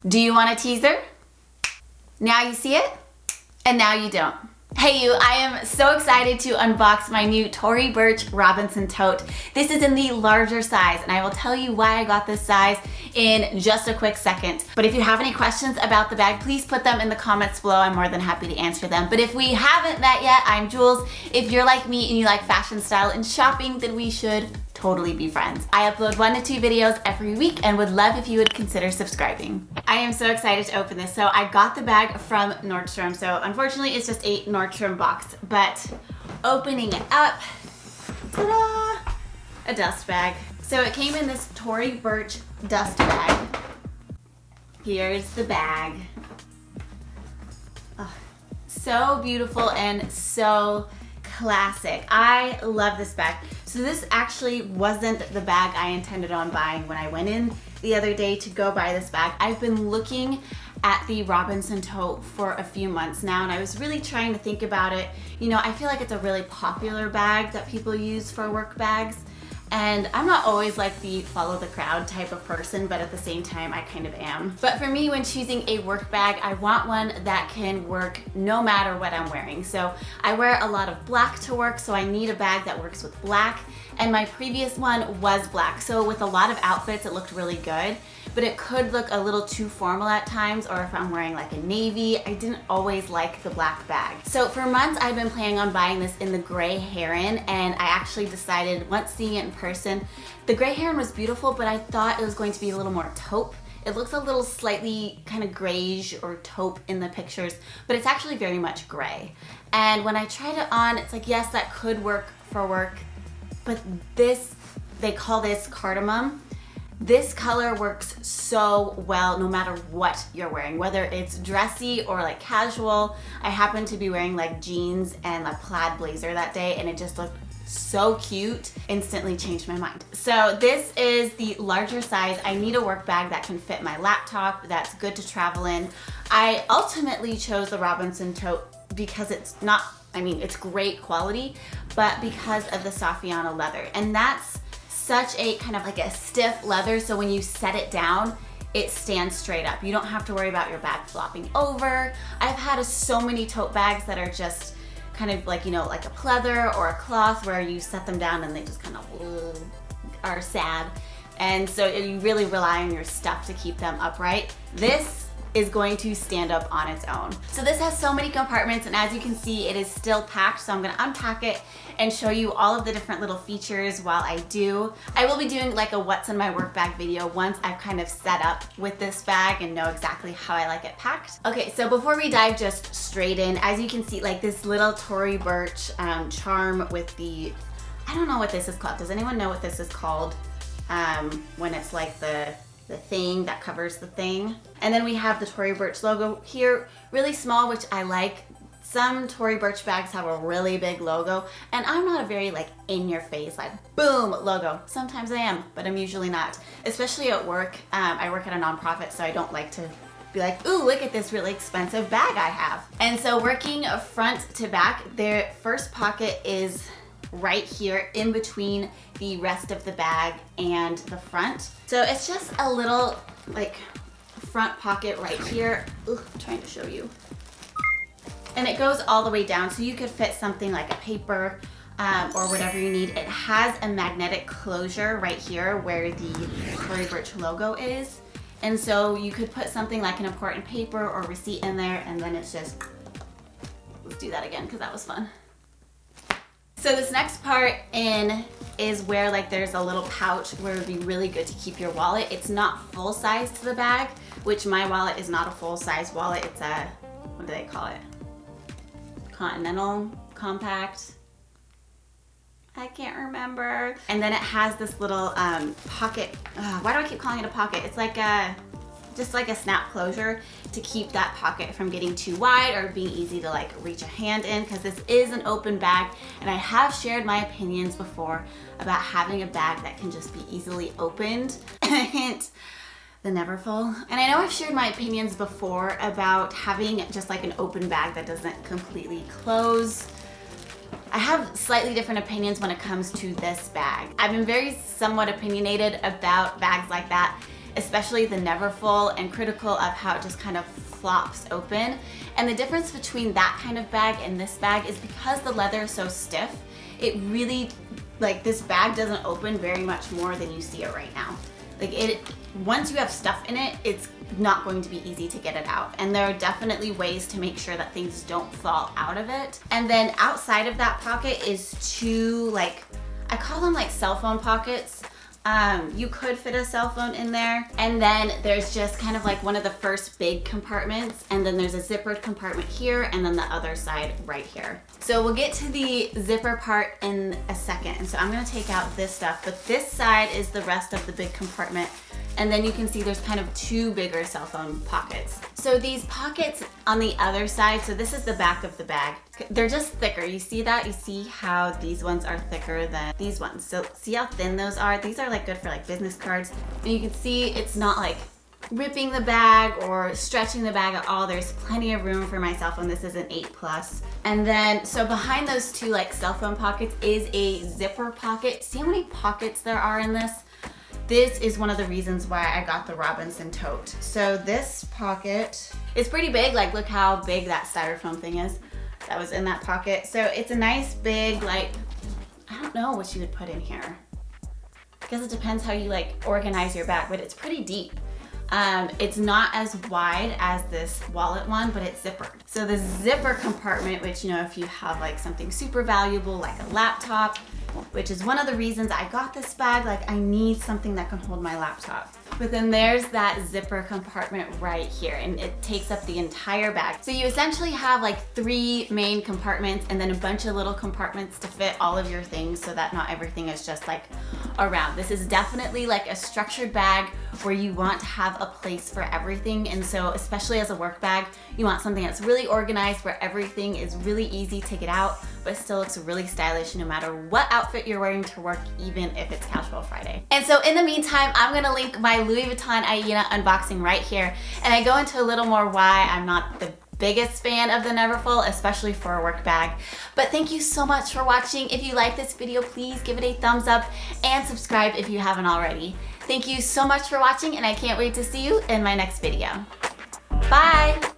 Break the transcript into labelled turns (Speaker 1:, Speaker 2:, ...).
Speaker 1: Do you want a teaser? Now you see it, and now you don't. Hey you, I am so excited to unbox my new Tory Burch Robinson Tote. This is in the larger size, and I will tell you why I got this size in just a quick second. But if you have any questions about the bag, please put them in the comments below. I'm more than happy to answer them. But if we haven't met yet, I'm Jules. If you're like me and you like fashion, style, and shopping, then we should totally be friends. I upload 1 to 2 videos every week and would love if you would consider subscribing. I am so excited to open this. So I got the bag from Nordstrom. So unfortunately it's just a Nordstrom box, but opening it up, ta-da, a dust bag. So it came in this Tory Burch dust bag. Here's the bag. Oh, so beautiful and so classic. I love this bag. So this actually wasn't the bag I intended on buying when I went in the other day to go buy this bag. I've been looking at the Robinson Tote for a few months now, and I was really trying to think about it. You know, I feel like it's a really popular bag that people use for work bags. And I'm not always like the follow the crowd type of person, but at the same time I kind of am. But for me, when choosing a work bag, I want one that can work no matter what I'm wearing. So I wear a lot of black to work, so I need a bag that works with black. And my previous one was black. So with a lot of outfits, it looked really good, but it could look a little too formal at times, or if I'm wearing like a navy, I didn't always like the black bag. So for months, I've been planning on buying this in the gray heron, and I actually decided, once seeing it in person, the gray heron was beautiful, but I thought it was going to be a little more taupe. It looks a little slightly kind of grayish or taupe in the pictures, but it's actually very much gray. And when I tried it on, it's like, yes, that could work for work, but this, they call this cardamom. This color works so well no matter what you're wearing, whether it's dressy or like casual. I happened to be wearing like jeans and a plaid blazer that day, and it just looked so cute. Instantly changed my mind. So this is the larger size. I need a work bag that can fit my laptop, that's good to travel in. I ultimately chose the Robinson Tote because it's not, I mean, it's great quality, but because of the Saffiano leather. And that's such a kind of like a stiff leather, so when you set it down, it stands straight up. You don't have to worry about your bag flopping over. I've had so many tote bags that are just kind of like, you know, like a pleather or a cloth where you set them down and they just kind of are sad. And so you really rely on your stuff to keep them upright. This is going to stand up on its own. So this has so many compartments, and as you can see, it is still packed. So I'm gonna unpack it and show you all of the different little features while I do. I will be doing like a what's in my work bag video once I've kind of set up with this bag and know exactly how I like it packed. Okay, so before we dive just straight in, as you can see, like this little Tory Burch charm with the, I don't know what this is called. Does anyone know what this is called? When it's like the thing that covers the thing. And then we have the Tory Burch logo here, really small, which I like. Some Tory Burch bags have a really big logo, and I'm not a very like in your face, like boom logo. Sometimes I am, but I'm usually not, especially at work. I work at a nonprofit, so I don't like to be like, ooh, look at this really expensive bag I have. And so working front to back, their first pocket is right here in between the rest of the bag and the front. So it's just a little like front pocket right here. Ooh, I'm trying to show you. And it goes all the way down, so you could fit something like a paper or whatever you need. It has a magnetic closure right here where the Tory Burch logo is. And so you could put something like an important paper or receipt in there, and then it's just, let's do that again because that was fun. So this next part in is where like there's a little pouch where it would be really good to keep your wallet. It's not full size to the bag, which my wallet is not a full size wallet. It's a, what do they call it? Continental, compact. I can't remember. And then it has this little pocket. Why do I keep calling it a pocket? It's like a, just like a snap closure to keep that pocket from getting too wide or being easy to like reach a hand in, because this is an open bag, and I have shared my opinions before about having a bag that can just be easily opened. Hint, the Neverfull. And I know I've shared my opinions before about having just like an open bag that doesn't completely close. I have slightly different opinions when it comes to this bag. I've been very somewhat opinionated about bags like that especially the Neverfull, and critical of how it just kind of flops open. And the difference between that kind of bag and this bag is because the leather is so stiff, it really, like, this bag doesn't open very much more than you see it right now. Like, once you have stuff in it, it's not going to be easy to get it out. And there are definitely ways to make sure that things don't fall out of it. And then outside of that pocket is two, like, I call them like cell phone pockets. You could fit a cell phone in there. And then there's just kind of like one of the first big compartments, and then there's a zippered compartment here, and then the other side right here. So we'll get to the zipper part in a second. And so I'm gonna take out this stuff, but this side is the rest of the big compartment. And then you can see there's kind of two bigger cell phone pockets. So these pockets on the other side, so this is the back of the bag. They're just thicker. You see that? You see how these ones are thicker than these ones. So see how thin those are? These are like good for like business cards. And you can see it's not like ripping the bag or stretching the bag at all. There's plenty of room for my cell phone. This is an 8+. And then, so behind those two like cell phone pockets is a zipper pocket. See how many pockets there are in this? This is one of the reasons why I got the Robinson Tote. So this pocket is pretty big. Like, look how big that styrofoam thing is that was in that pocket. So it's a nice big, like, I don't know what you would put in here. I guess it depends how you like organize your bag, but it's pretty deep. It's not as wide as this wallet one, but it's zippered. So the zipper compartment, which, you know, if you have like something super valuable like a laptop, which is one of the reasons I got this bag, like I need something that can hold my laptop. But then there's that zipper compartment right here, and it takes up the entire bag. So you essentially have like 3 main compartments and then a bunch of little compartments to fit all of your things so that not everything is just like around. This is definitely like a structured bag where you want to have a place for everything. And so especially as a work bag, you want something that's really organized where everything is really easy to get out, but still looks really stylish no matter what outfit you're wearing to work, even if it's Casual Friday. And so in the meantime, I'm gonna link my Louis Vuitton Aina unboxing right here. And I go into a little more why I'm not the biggest fan of the Neverfull, especially for a work bag. But thank you so much for watching. If you like this video, please give it a thumbs up and subscribe if you haven't already. Thank you so much for watching, and I can't wait to see you in my next video. Bye!